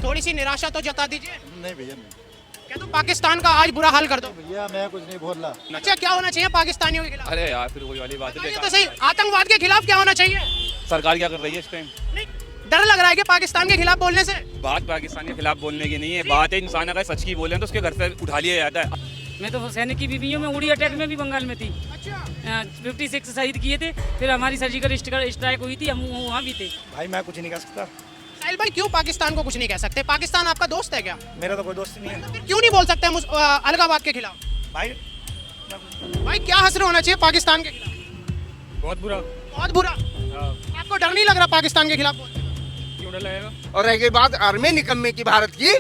थोड़ी सी निराशा तो जता दीजिए। नहीं भैया नहीं क्या तो पाकिस्तान का आज बुरा हाल कर दो। भैया, मैं कुछ नहीं बोल रहा। अच्छा, क्या होना चाहिए पाकिस्तानियों के खिलाफ? अरे यार फिर वही वाली बात बताइए है। तो सही, आतंकवाद के खिलाफ क्या होना चाहिए? सरकार क्या कर रही है इस टाइम? नहीं, डर लग रहा है कि पाकिस्तान के खिलाफ बोलने से? बात पाकिस्तान के खिलाफ बोलने की नहीं है, बात है इंसान अगर सच की बोले तो उसके घर से उठा लिया जाता है। मैं तो सैनिक की बीवी हूँ, मैं उड़ी अटैक में भी बंगाल में थी। अच्छा, 56 शहीद किए थे, फिर हमारी सर्जिकल स्ट्राइक हुई थी, हम वहाँ भी थे। भाई मैं कुछ नहीं कर सकता, साहिल भाई क्यों पाकिस्तान को कुछ नहीं कह सकते? पाकिस्तान आपका दोस्त है क्या? मेरा तो कोई दोस्त नहीं है फिर क्यों नहीं बोल सकते अलगाववाद के खिलाफ? भाई। भाई क्या हश्र होना चाहिए पाकिस्तान के खिलाफ? बहुत बुरा। बहुत बुरा। आपको डर नहीं लग रहा पाकिस्तान के खिलाफ बोलते? क्यों डर लगेगा? और रह गई बात आर्मी निकम्मे की भारत की,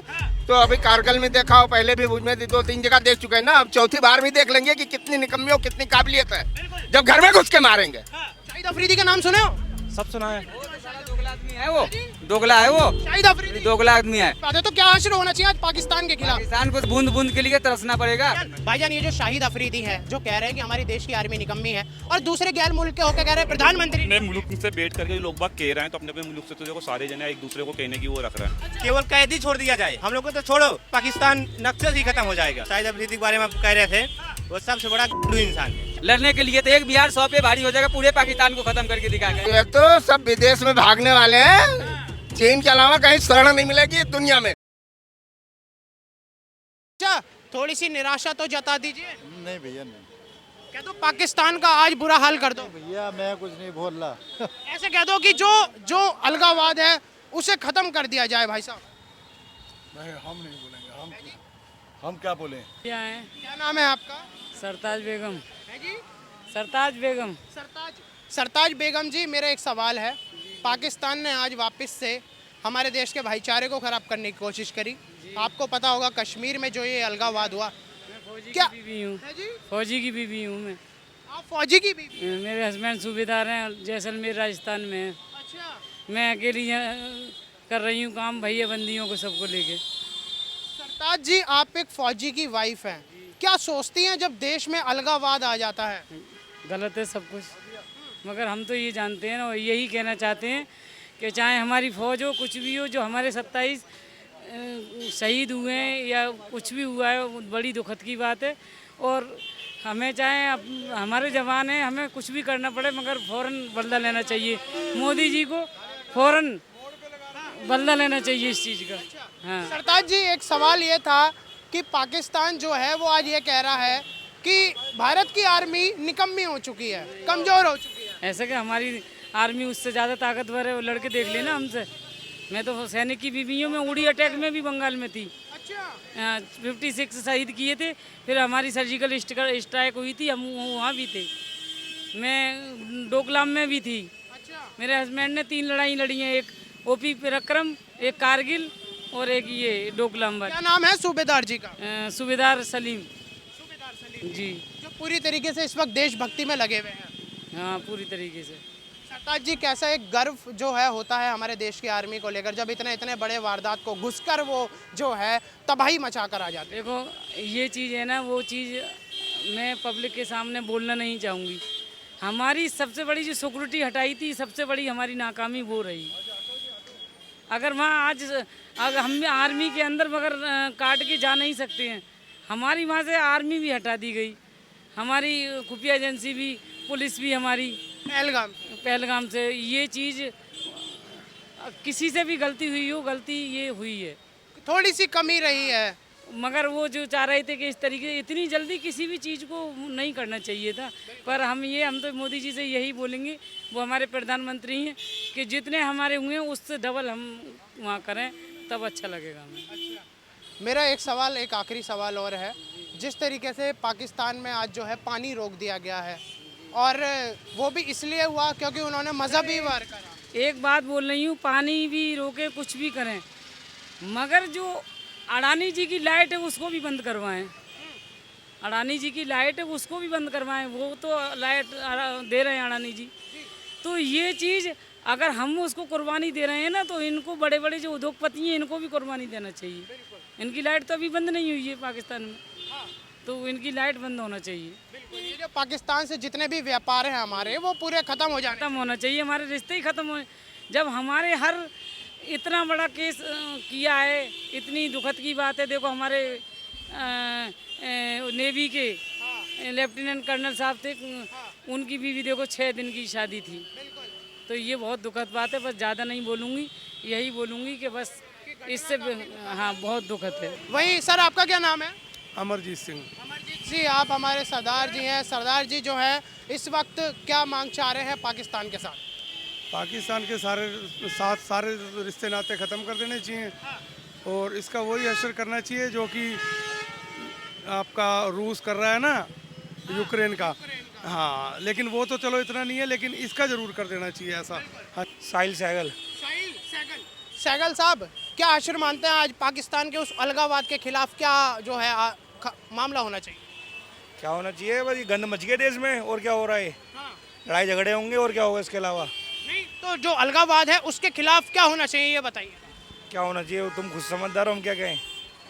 तो अभी कारगिल में देखा हो, पहले भी उसमें 2-3 जगह देख चुके हैं ना, अब चौथी बार भी देख लेंगे कि कितनी निकम्मी और कितनी काबिलियत है, जब घर में घुस के मारेंगे। शाहिद अफरीदी का नाम सुने हो? सब सुना है। दोगला आदमी है वो, दोगला है वो, शाहिद अफरीदी दोगला आदमी है। तो क्या हश्र होना चाहिए आज पाकिस्तान के खिलाफ? पाकिस्तान को बूंद बूंद के लिए तरसना पड़ेगा। भाईजान, ये जो शाहिद अफरीदी है जो कह रहे हैं कि हमारी देश की आर्मी निकम्मी है, और दूसरे गैर मुल्क के होकर कह रहे हैं प्रधानमंत्री। अपने मुल्क से बैठ करके जो लोग बाग कह रहे हैं, तो अपने अपने मुल्क से तो देखो सारे जने एक दूसरे को कहने की वो रख रहे हैं। केवल कैदी छोड़ दिया जाए, हम लोग को तो छोड़ो, पाकिस्तान नक्सल ही खत्म हो जाएगा। शाहिद अफरीदी के बारे में आप कह रहे थे, वो सबसे बड़ा इंसान है। लड़ने के लिए तो एक बिहार 100 पे भारी हो जाएगा, पूरे पाकिस्तान को खत्म करके दिखाएंगे। ये तो सब विदेश में भागने वाले हैं, चीन के अलावा कहीं शरण नहीं मिलेगी दुनिया में। अच्छा, थोड़ी सी निराशा तो जता दीजिए। नहीं भैया नहीं कह दो पाकिस्तान का आज बुरा हाल कर दो। भैया, मैं कुछ नहीं बोल रहा। ऐसे कह दो कि जो अलगाववाद है उसे खत्म कर दिया जाए। भाई साहब, नहीं, हम नहीं बोलेंगे, हम क्या बोले? क्या है? क्या नाम है आपका? सरताज बेगम। है जी? सरताज बेगम। सरताज बेगम जी, मेरा एक सवाल है। पाकिस्तान ने आज वापस से हमारे देश के भाईचारे को खराब करने की कोशिश करी। आपको पता होगा कश्मीर में जो ये अलगाववाद हुआ। फौजी क्या? की बीवी हूँ। है जी? फौजी की बीवी हूँ मैं। आप फौजी की बीवी? मेरे हस्बैंड सूबेदार हैं, जैसलमेर राजस्थान में है। अच्छा, मैं अकेली कर रही हूँ काम, भैया बंदियों को सबको लेके। सरताज जी, आप एक फौजी की वाइफ हैं, क्या सोचती हैं जब देश में अलगाववाद आ जाता है? गलत है सब कुछ, मगर हम तो ये जानते हैं ना, और यही कहना चाहते हैं कि चाहे हमारी फ़ौज हो, कुछ भी हो, जो हमारे 27 शहीद हुए हैं या कुछ भी हुआ है, वो बड़ी दुखद की बात है। और हमें चाहे हमारे जवान हैं, हमें कुछ भी करना पड़े, मगर फ़ौरन बदला लेना चाहिए। मोदी जी को फ़ौरन बदला लेना चाहिए इस चीज़ का। हाँ, सरताज जी, एक सवाल ये था कि पाकिस्तान जो है वो आज ये कह रहा है कि भारत की आर्मी निकम्मी हो चुकी है, कमज़ोर हो चुकी है। ऐसा कि हमारी आर्मी उससे ज़्यादा ताकतवर है, वो लड़के देख लेना हमसे। मैं तो सैनिक की बीवी हूँ, मैं उड़ी अटैक में भी बंगाल में थी। अच्छा, 56 शहीद किए थे, फिर हमारी सर्जिकल स्ट्राइक हुई थी, हम वहाँ भी थे। मैं डोकलाम में भी थी। अच्छा, मेरे हस्बैंड ने 3 लड़ाई लड़ी हैं, एक ओपी पराक्रम, एक कारगिल और एक ये डोकलाम वाली। क्या नाम है सूबेदार जी का? सूबेदार सलीम सूबेदार सलीम जी। जो पूरी तरीके से इस वक्त देशभक्ति में लगे हुए हैं। हाँ, पूरी तरीके से। सरताज जी, कैसा एक गर्व जो है होता है हमारे देश की आर्मी को लेकर, जब इतने इतने बड़े वारदात को घुसकर वो जो है तबाही मचा कर आ जाते हैं? देखो ये चीज़ है ना, वो चीज़ मैं पब्लिक के सामने बोलना नहीं चाहूँगी। हमारी सबसे बड़ी जो सिक्योरिटी हटाई थी, सबसे बड़ी हमारी नाकामी वो रही। अगर वहाँ आज अगर हम आर्मी के अंदर मगर काट के जा नहीं सकते हैं, हमारी वहाँ से आर्मी भी हटा दी गई, हमारी खुफिया एजेंसी भी, पुलिस भी हमारी पहलगाम से। ये चीज़ किसी से भी गलती हुई हो, गलती ये हुई है, थोड़ी सी कमी रही है। मगर वो जो चाह रहे थे कि इस तरीके इतनी जल्दी किसी भी चीज़ को नहीं करना चाहिए था। पर हम तो मोदी जी से यही बोलेंगे, वो हमारे प्रधानमंत्री हैं, कि जितने हमारे हुए हैं उससे डबल हम वहाँ करें, तब अच्छा लगेगा हमें। मेरा एक सवाल, एक आखिरी सवाल और है। जिस तरीके से पाकिस्तान में आज जो है पानी रोक दिया गया है, और वो भी इसलिए हुआ क्योंकि उन्होंने मजहबी वार करा। एक बात बोल रही हूँ, पानी भी रोके, कुछ भी करें, मगर जो अडानी जी की लाइट है उसको भी बंद करवाएं। अडानी जी की लाइट है उसको भी बंद करवाएं, वो तो लाइट दे रहे हैं अडानी जी। तो ये चीज़ अगर हम उसको कुर्बानी दे रहे हैं ना, तो इनको बड़े बड़े जो उद्योगपति हैं इनको भी कुर्बानी देना चाहिए। इनकी लाइट तो अभी बंद नहीं हुई है पाकिस्तान में, तो इनकी लाइट बंद होना चाहिए। ये जो पाकिस्तान से जितने भी व्यापार हैं हमारे, वो पूरे खत्म हो जाने, खत्म होना चाहिए, हमारे रिश्ते ही खत्म हो। जब हमारे हर इतना बड़ा केस किया है, इतनी दुखद की बात है। देखो हमारे नेवी के लेफ्टिनेंट कर्नल साहब थे, उनकी बीवी देखो 6 दिन की शादी थी। तो ये बहुत दुखद बात है। बस ज़्यादा नहीं बोलूँगी, यही बोलूँगी कि बस इससे हाँ बहुत दुखद है। वही सर, आपका क्या नाम है? अमरजीत सिंह। अमरजीत जी, आप हमारे सरदार जी हैं। सरदार जी जो है इस वक्त क्या मांग चाह रहे हैं पाकिस्तान के साथ? पाकिस्तान के सारे रिश्ते नाते ख़त्म कर देने चाहिए और इसका वही असर करना चाहिए जो कि आपका रूस कर रहा है ना, यूक्रेन का। हाँ, लेकिन वो तो चलो इतना नहीं है, लेकिन इसका ज़रूर कर देना चाहिए ऐसा। हाँ। साहिल सहगल। सहगल साहब, क्या आशर मानते हैं आज पाकिस्तान के उस अलगावाद के खिलाफ क्या जो है मामला होना चाहिए? क्या होना चाहिए? बस ये गंद मच गया देश में, और क्या हो रहा है? लड़ाई झगड़े होंगे और क्या होगा इसके अलावा? नहीं तो जो अलगावाद है उसके खिलाफ क्या होना चाहिए ये बताइए। क्या होना चाहिए? तुम खुद समझदार हो, हम क्या कहें?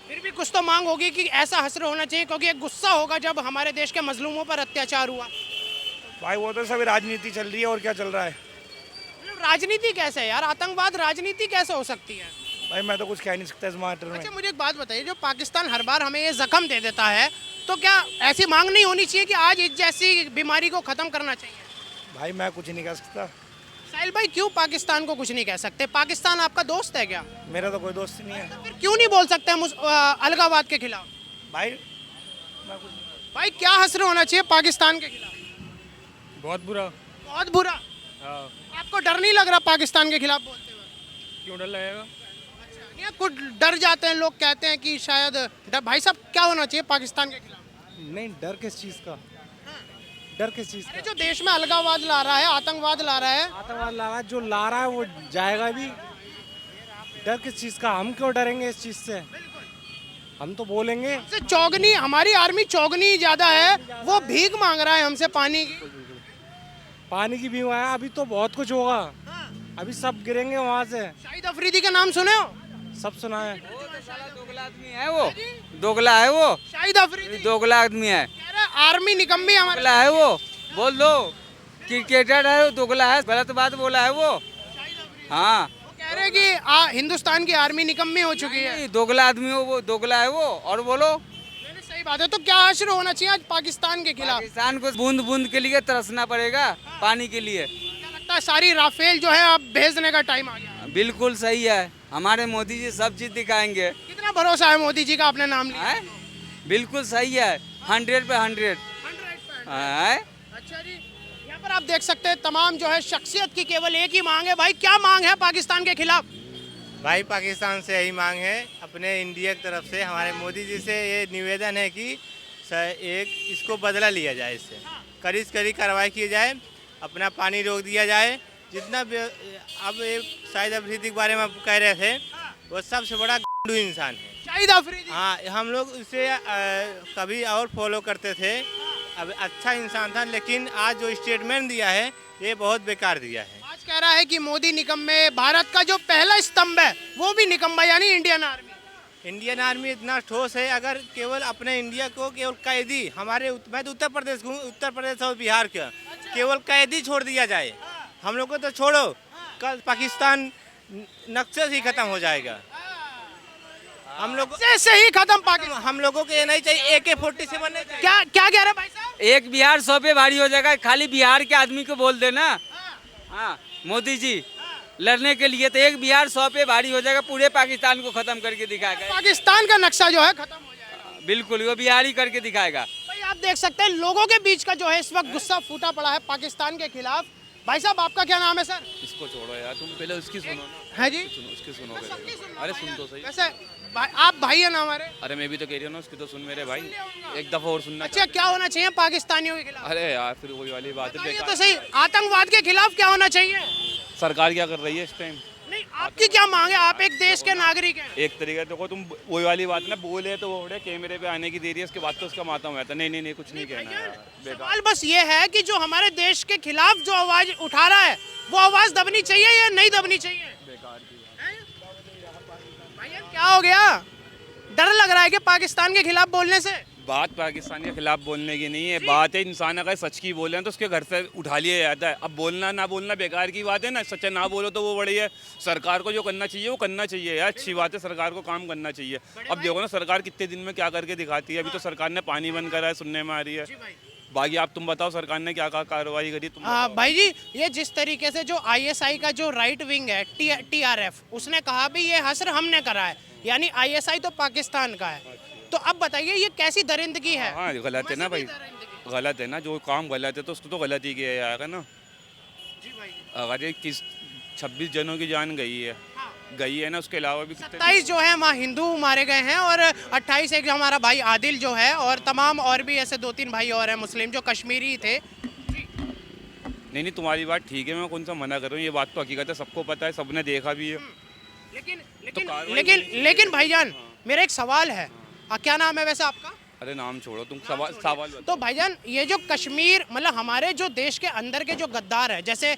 फिर भी कुछ तो मांग होगी कि ऐसा हश्र होना चाहिए, क्योंकि एक गुस्सा होगा जब हमारे देश के मजलूमों पर अत्याचार हुआ। भाई वो तो सभी राजनीति चल रही है, और क्या चल रहा है? राजनीति कैसे है यार? आतंकवाद राजनीति कैसे हो सकती है? भाई मैं तो कुछ कह नहीं सकता इस मैटर में। अच्छा मुझे एक बात बताइए, जो पाकिस्तान हर बार हमें ये जख्म दे देता है, तो क्या ऐसी मांग नहीं होनी चाहिए कि आज इस जैसी बीमारी को खत्म करना चाहिए? भाई मैं कुछ नहीं कह सकता। साहिल भाई, क्यों पाकिस्तान को कुछ नहीं कह सकते? पाकिस्तान आपका दोस्त है क्या? मेरा तो कोई दोस्त नहीं है। तो फिर क्यों नहीं बोल सकते हम उस अलगावाद के खिलाफ? भाई भाई क्या हश्र होना चाहिए पाकिस्तान के खिलाफ? बहुत बुरा। बहुत बुरा। आपको डर नहीं लग रहा पाकिस्तान के खिलाफ बोलते हुए? क्यों डर लगेगा? अच्छा, कुछ डर जाते हैं लोग, कहते हैं कि शायद भाई साहब क्या होना चाहिए पाकिस्तान के खिलाफ? नहीं, डर किस चीज़ का? डर किस चीज़ अरे जो देश में अलगावाद ला रहा है, आतंकवाद ला रहा है। आतंकवाद ला रहा है, जो ला रहा है वो जाएगा भी। डर किस चीज़ का? हम क्यों डरेंगे इस चीज़ से? हम तो बोलेंगे। चौगनी, हमारी आर्मी चौगनी ज्यादा है, वो भीख मांग रहा है हमसे पानी की। पानी की भी है, अभी तो बहुत कुछ होगा। अभी सब गिरेंगे वहाँ से। शाहिद अफरीदी का नाम सुने हो? सब सुना है। दोगला आदमी है वो, दोगला है वो। शाहिद अफरीदी दोगला आदमी है, कह रहा है आर्मी निकम्मी हमारे। दोगला है वो, बोल दो। क्रिकेटर है वो, दोगला है, गलत बात बोला है वो। हाँ, वो कह रहे हैं कि हिंदुस्तान की आर्मी निकम्मी हो चुकी है। दोगला आदमी हो वो, दोगला है वो। और बोलो, मैंने सही बात है। तो क्या आशर होना चाहिए आज पाकिस्तान के खिलाफ? पाकिस्तान को बूंद बूंद के लिए तरसना पड़ेगा, पानी के लिए। क्या लगता है सारी राफेल जो है अब भेजने का टाइम आ गया? बिल्कुल सही है, हमारे मोदी जी सब चीज दिखाएंगे। कितना भरोसा है मोदी जी का? आपने नाम लिया है? बिल्कुल सही है, 100 पे 100 है। अच्छा जी, यहाँ पर आप देख सकते हैं तमाम जो है शख्सियत की केवल एक ही मांग है। भाई क्या मांग है पाकिस्तान के खिलाफ? भाई पाकिस्तान से यही मांग है, अपने इंडिया की तरफ से हमारे मोदी जी से ये निवेदन है कि एक इसको बदला लिया जाए, इससे कड़ी कार्रवाई की जाए, अपना पानी रोक दिया जाए। जितना भी अब ये शाहिद अफरीदी के बारे में आप कह रहे थे, वो सबसे बड़ा गुंडू इंसान है शाहिद अफरीदी। हाँ, हम लोग उसे कभी और फॉलो करते थे। अब अच्छा इंसान था, लेकिन आज जो स्टेटमेंट दिया है ये बहुत बेकार दिया है। आज कह रहा है कि मोदी निकम्मे, भारत का जो पहला स्तंभ है वो भी निकम्मा, यानी इंडियन आर्मी। इंडियन आर्मी इतना ठोस है, अगर केवल अपने इंडिया को केवल कैदी, हमारे मैं तो उत्तर प्रदेश हूँ, उत्तर प्रदेश और बिहार का केवल कैदी छोड़ दिया जाए। हम लोग को तो छोड़ो, कल पाकिस्तान नक्शे से ही खत्म हो जाएगा। हम लोग से ही खत्म पाकिस्तान। हम लोगों को ये नहीं चाहिए AK-47 नहीं चाहिए। क्या क्या कह रहे भाई साहब? एक बिहार 100 पे भारी हो जाएगा, खाली बिहार के आदमी को बोल देना। हाँ, मोदी जी लड़ने के लिए तो एक बिहार 100 पे भारी हो जाएगा, पूरे पाकिस्तान को खत्म करके दिखाएगा। पाकिस्तान का नक्शा जो है खत्म हो जाएगा। बिल्कुल, वो बिहार ही करके दिखाएगा। भाई आप देख सकते हैं लोगों के बीच का जो है इस वक्त गुस्सा फूटा पड़ा है पाकिस्तान के खिलाफ। भाई साहब आपका क्या नाम है सर? इसको छोड़ो यार, तुम पहले उसकी सुनो ना। है जी, सुनो, उसकी सुनो सबकी पहले। सुन लो अरे भाई सुन तो यार। सही। वैसे आप भाई है ना हमारे? अरे मैं भी तो कह रही हूँ ना, उसकी तो सुन मेरे भाई, एक दफा और सुनना। अच्छा क्या होना चाहिए पाकिस्तानियों के खिलाफ? अरे यार फिर वही वाली बात है, बताइए बेकार। तो सही, आतंकवाद के खिलाफ क्या होना चाहिए? सरकार क्या कर रही है इस टाइम? नहीं, आपकी क्या मांग है? आप एक देश के नागरिक हैं। एक तरीके देखो, तुम वही वाली बात ना बोले तो वो कैमरे पे आने की देरी है, उसके बाद तो उसका मातम हुआ था। नहीं कुछ नहीं कहना यार, बेकार। सवाल बस ये है कि जो हमारे देश के खिलाफ जो आवाज उठा रहा है वो आवाज दबनी चाहिए या नहीं दबनी चाहिए? भाई यार क्या हो गया? डर लग रहा है कि पाकिस्तान के खिलाफ बोलने से? बात पाकिस्तान के खिलाफ बोलने की नहीं है, बात है इंसान अगर सच की बोले हैं तो उसके घर से उठा लिया जाता है। अब बोलना ना बोलना बेकार की बात है ना, सच्चा ना बोलो तो वो बड़ी है। सरकार को जो करना चाहिए वो करना चाहिए यार, अच्छी बात है, सरकार को काम करना चाहिए। अब देखो ना सरकार कितने दिन में क्या करके दिखाती है। अभी तो सरकार ने पानी बंद करा है, सुनने में आ रही है। बाकी आप तुम बताओ सरकार ने क्या कार्रवाई करी तुम बताओ। भाई जी, ये जिस तरीके से जो आईएसआई का जो राइट विंग है टीआरएफ, उसने कहा भी ये हसर हमने करा है, यानी आईएसआई तो पाकिस्तान का है। तो अब बताइए ये कैसी दरिंदगी है? हाँ गलत है ना भाई, गलत है ना, जो काम गलत है तो उसको तो गलत ही किया जाएगा ना। अगर ये 26 जनों की जान गई है ना, उसके अलावा भी 27 जो है वहाँ हिंदू मारे गए हैं और 28 एक हमारा भाई आदिल जो है और तमाम और भी ऐसे 2-3 भाई और हैं मुस्लिम जो कश्मीरी थे। नहीं तुम्हारी बात ठीक है, मैं कौन सा मना कर रहा हूँ, ये बात तो हकीकत है, सबको पता है, सबने देखा भी है। लेकिन भाईजान मेरा एक सवाल है, क्या नाम है वैसे आपका? अरे नाम छोड़ो, तुम सवाल तो भाईजान ये जो कश्मीर मतलब हमारे जो देश के अंदर के जो गद्दार है, जैसे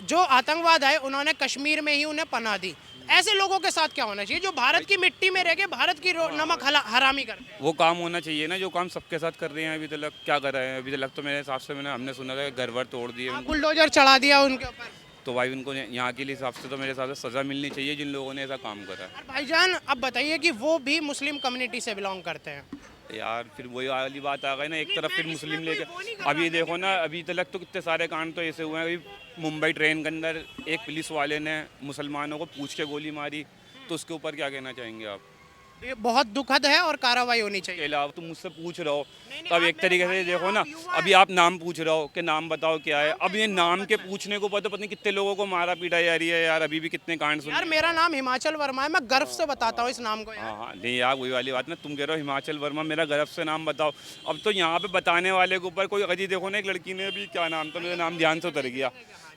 जो आतंकवाद है उन्होंने कश्मीर में ही उन्हें पनाह दी, ऐसे लोगों के साथ क्या होना चाहिए जो भारत की मिट्टी में रह के भारत की नमक हरामी करते हैं? वो काम होना चाहिए ना जो काम सबके साथ कर रहे हैं अभी तक। क्या कर रहे हैं अभी तक? तो मेरे हिसाब से हमने सुना था घर वर तोड़ दिए, बुलडोजर चढ़ा दिया उनके ऊपर। तो भाई उनको यहाँ के हिसाब से तो मेरे हिसाब से सज़ा मिलनी चाहिए जिन लोगों ने ऐसा काम करा है। भाईजान अब बताइए कि वो भी मुस्लिम कम्युनिटी से बिलोंग करते हैं यार, फिर वही वाली बात आ गई ना, एक तरफ फिर मुस्लिम लेके। अभी देखो ना, अभी तक तो कितने सारे कांड तो ऐसे हुए हैं। अभी मुंबई ट्रेन के अंदर एक पुलिस वाले ने मुसलमानों को पूछ के गोली मारी, तो उसके ऊपर क्या कहना चाहेंगे आप? ये बहुत दुखद है और कार्रवाई होनी के चाहिए। अलावा तुम मुझसे पूछ रहे हो, तो अब एक तरीके से देखो ना, अभी आप नाम पूछ रहे हो कि नाम बताओ क्या है। अब ये नाम के पूछने को पता नहीं कितने लोगों को मारा पीटा जा रही है यार, अभी भी कितने कांड सुन। यार मेरा नाम हिमाचल वर्मा है, मैं गर्व से बताता हूँ इस नाम को यार। हाँ नहीं यार, वही वाली बात ना, तुम कह रहे हो हिमाचल वर्मा, मेरा गर्व से नाम बताओ। अब तो यहाँ पे बताने वाले के ऊपर कोई अजी, देखो ना एक लड़की ने अभी क्या नाम था, मेरा नाम ध्यान से उतर गया,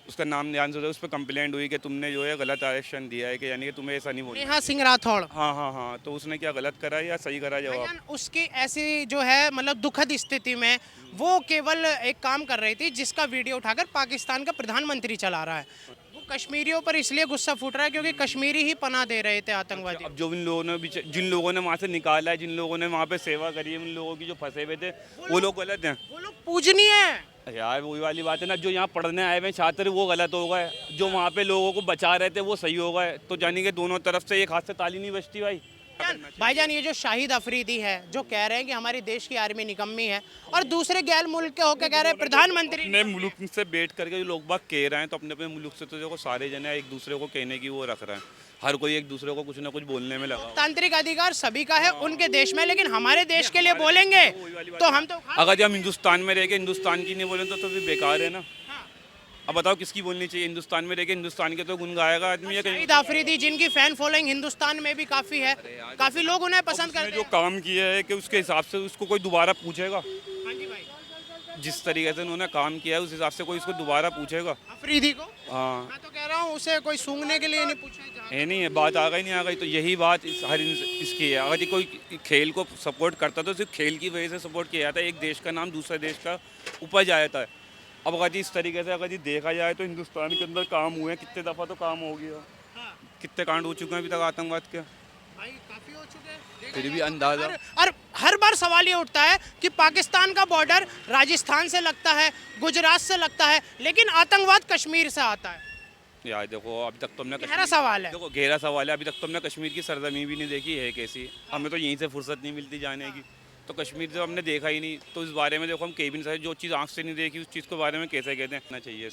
उसका नाम ध्यान से, उस पर कंप्लेंट हुई कि तुमने जो है गलत आरक्षण दिया है, कि यानी कि तुम्हें ऐसा नहीं बोला। नेहा सिंह राठौड़। हाँ, तो उसने क्या गलत करा या सही करा जवाब? उसकी ऐसी जो है मतलब दुखद स्थिति में वो केवल एक काम कर रही थी जिसका वीडियो उठाकर पाकिस्तान का प्रधानमंत्री चला रहा है। वो कश्मीरियों पर इसलिए गुस्सा फूट रहा है क्योंकि कश्मीरी ही पनाह दे रहे थे आतंकवादी। अब जो जिन लोगों ने वहाँ से निकाला है, जिन लोगों ने वहाँ पे सेवा करी है, उन लोगों की जो फंसे हुए थे वो लोग गलत हैं। वो लोग पूजनीय है यार, वही वाली बात है ना, जो यहाँ पढ़ने आए हुए छात्र वो गलत हो गए, जो वहाँ पे लोगों को बचा रहे थे वो सही हो गए। तो जानी कि दोनों तरफ से एक हाथ से ताली नहीं बजती भाई। भाईजान ये जो शाहिद अफरीदी है जो कह रहे हैं कि हमारी देश की आर्मी निकम्मी है, और दूसरे गैर मुल्क के होकर कह रहे हैं प्रधानमंत्री अपने मुल्क से बैठ करके जो लोग बाग कह रहे हैं, तो अपने अपने मुल्क से तो देखो सारे जने एक दूसरे को कहने की वो रख रहे हैं, हर कोई एक दूसरे को कुछ ना कुछ बोलने में लगा। तांत्रिक अधिकार सभी का है उनके देश में, लेकिन हमारे देश के लिए बोलेंगे तो हम तो अगर हम हिंदुस्तान में रह के हिंदुस्तान की नहीं बोले तो फिर बेकार है ना। अब बताओ किसकी बोलनी चाहिए? हिंदुस्तान में रह के हिंदुस्तान के तो गुन गाएगा आदमी। शाहिद अफरीदी जिनकी फैन फॉलोइंग हिंदुस्तान में भी काफी है, काफी लोग उन्हें पसंद करते हैं। जो काम किया है कि उसके हिसाब से उसको कोई दोबारा पूछेगा? हाँ जी भाई, जिस तरीके से उन्होंने काम किया है उस हिसाब से कोई इसको दोबारा पूछेगा? अफरीदी को हाँ, मैं तो कह रहा हूँ उसे कोई सूंघने के लिए नहीं पूछा। ये नहीं है बात, आ गई नहीं आ गई, तो यही बात इसकी है। अगर कोई खेल को सपोर्ट करता तो सिर्फ खेल की वजह से सपोर्ट किया जाता है, एक देश का नाम दूसरे देश का उपज आ जाता है। अब अगर इस तरीके से अगर देखा जाए तो हिंदुस्तान के अंदर काम हुए हैं, कितने दफ़ा तो काम हो गया, कितने कांड हो चुके हैं अभी तक आतंकवाद के, भाई काफी हो चुके हैं। फिर भी अंदाजा। और हर बार सवाल ये उठता है कि पाकिस्तान का बॉर्डर राजस्थान से लगता है, गुजरात से लगता है, लेकिन आतंकवाद कश्मीर से आता है। यार देखो अभी तक तो हमने गहरा सवाल है। देखो गहरा सवाल है, अभी तक तो हमने कश्मीर की सरजमीन भी नहीं देखी है कैसी, हमें तो यहीं से फुर्सत नहीं मिलती जाने की, तो कश्मीर तो हमने देखा ही नहीं, तो इस बारे में देखो हम कहीं भी नहीं सकते। जो चीज़ आँख से नहीं देखी उस चीज़ के बारे में कैसे कहते हैं चाहिए?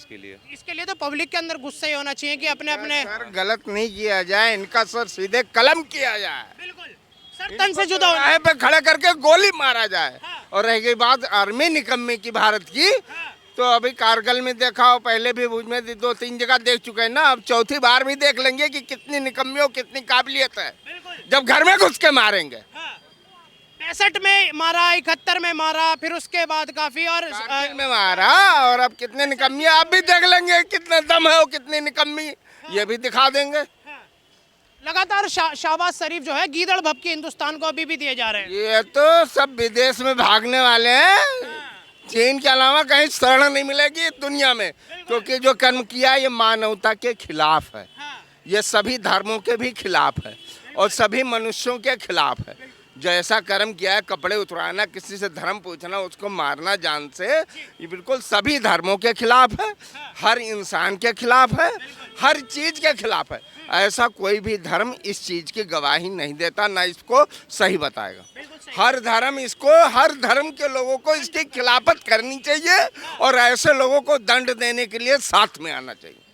इसके लिए तो पब्लिक के अंदर गुस्सा ही होना चाहिए कि अपने अपने सर गलत नहीं किया जाए, इनका सर सीधे कलम किया जाए, बिल्कुल सर तन से जुदा होना पे खड़े करके गोली मारा जाए। और रह गई बात आर्मी निकम्मी की भारत की, तो अभी कारगिल में देखा हो, पहले भी उसमें 2-3 जगह देख चुके हैं ना, अब चौथी बार भी देख लेंगे कि कितनी निकम्मी हो, कितनी काबिलियत है, जब घर में घुस के मारेंगे। 65 में मारा, 71 में मारा, फिर उसके बाद काफी और में मारा, और अब कितने निकम्मी आप भी देख लेंगे, कितने दम है वो, कितनी निकम्मी ये भी दिखा देंगे। लगातार शाहबाज शरीफ जो है गीदड़ भपकी हिंदुस्तान को अभी भी दिए जा रहे हैं। ये तो सब विदेश में भागने वाले हैं, चीन के अलावा कहीं शरण नहीं मिलेगी दुनिया में, क्योंकि जो कर्म किया ये मानवता के खिलाफ है, ये सभी धर्मों के भी खिलाफ है और सभी मनुष्यों के खिलाफ है। जैसा कर्म किया है, कपड़े उतराना, किसी से धर्म पूछना, उसको मारना जान से, ये बिल्कुल सभी धर्मों के खिलाफ है, हर इंसान के खिलाफ है, हर चीज़ के खिलाफ है। ऐसा कोई भी धर्म इस चीज़ की गवाही नहीं देता, ना इसको सही बताएगा। हर धर्म के लोगों को इसकी खिलाफत करनी चाहिए और ऐसे लोगों को दंड देने के लिए साथ में आना चाहिए।